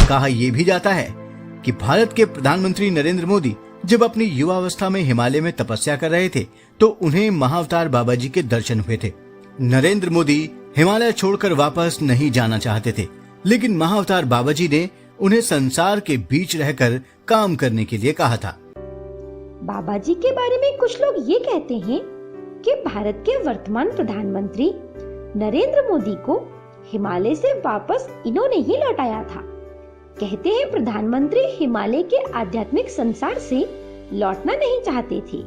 कहा यह भी जाता है कि भारत के प्रधानमंत्री नरेंद्र मोदी जब अपनी युवावस्था में हिमालय में तपस्या कर रहे थे तो उन्हें महाअवतार बाबा जी के दर्शन हुए थे। नरेंद्र मोदी हिमालय छोड़कर वापस नहीं जाना चाहते थे, लेकिन महाअवतार बाबा जी ने उन्हें संसार के बीच रहकर काम करने के लिए कहा था। बाबा जी के बारे में कुछ लोग ये कहते हैं कि भारत के वर्तमान प्रधानमंत्री नरेंद्र मोदी को हिमालय से वापस इन्होंने ही लौटाया था। कहते हैं प्रधानमंत्री हिमालय के आध्यात्मिक संसार से लौटना नहीं चाहते थे।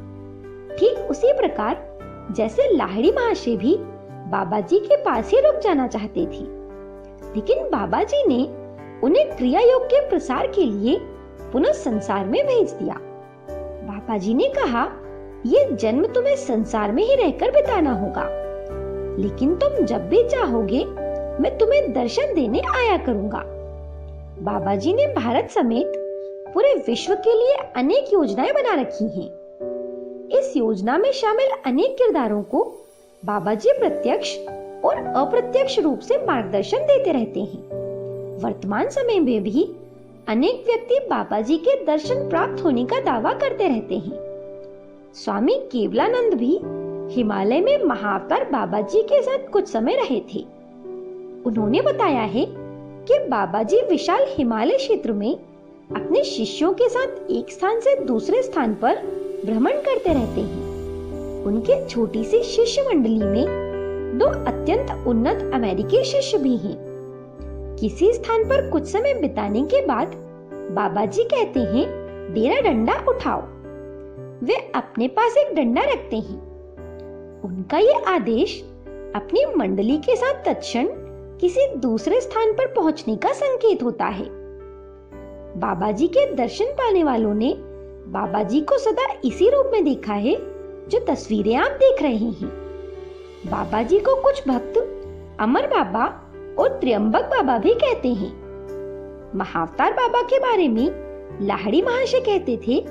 ठीक उसी प्रकार जैसे लाहिड़ी महाशय भी बाबा जी के पास ही रुक जाना चाहते थे, लेकिन बाबा जी ने उन्हें क्रिया योग के प्रसार के लिए पुनः संसार में भेज दिया। बाबा जी ने कहा, ये जन्म तुम्हें संसार में ही रहकर बिताना होगा, लेकिन तुम जब भी चाहोगे मैं तुम्हें दर्शन देने आया करूंगा। बाबा जी ने भारत समेत पूरे विश्व के लिए अनेक योजनाएं बना रखी हैं। इस योजना में शामिल अनेक किरदारों को बाबा जी प्रत्यक्ष और अप्रत्यक्ष रूप से मार्गदर्शन देते रहते हैं। वर्तमान समय में भी अनेक व्यक्ति बाबा जी के दर्शन प्राप्त होने का दावा करते रहते हैं। स्वामी केवलानंद भी हिमालय में महाअवतार बाबा जी के साथ कुछ समय रहे थे। उन्होंने बताया है कि बाबा जी विशाल हिमालय क्षेत्र में अपने शिष्यों के साथ एक स्थान से दूसरे स्थान पर भ्रमण करते रहते हैं। उनके छोटी सी शिष्य मंडली में 2 अत्यंत उन्नत अमेरिकी शिष्य भी हैं। किसी स्थान पर कुछ समय बिताने के बाद बाबा जी कहते हैं, डेरा डंडा उठाओ। वे अपने पास एक डंडा रखते हैं। उनका ये आदेश अपनी मंडली के साथ तत्क्षण किसी दूसरे स्थान पर पहुंचने का संकेत होता है। बाबा जी के दर्शन पाने वालों ने बाबा जी को सदा इसी रूप में देखा है जो तस्वीरें आप देख रहे हैं। बाबा जी को कुछ भक्त अमर बाबा और त्र्यंबक बाबा भी कहते हैं। महाअवतार बाबा के बारे में लाहिड़ी महाशय कहते थे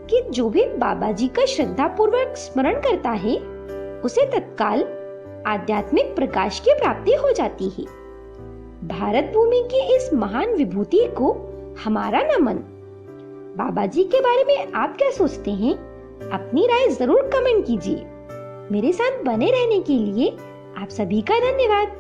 कि जो भी बाबा जी का श्रद्धा पूर्वक स्मरण करता है उसे तत्काल आध्यात्मिक प्रकाश की प्राप्ति हो जाती है। भारत भूमि की इस महान विभूति को हमारा नमन। बाबा जी के बारे में आप क्या सोचते हैं? अपनी राय जरूर कमेंट कीजिए। मेरे साथ बने रहने के लिए आप सभी का धन्यवाद।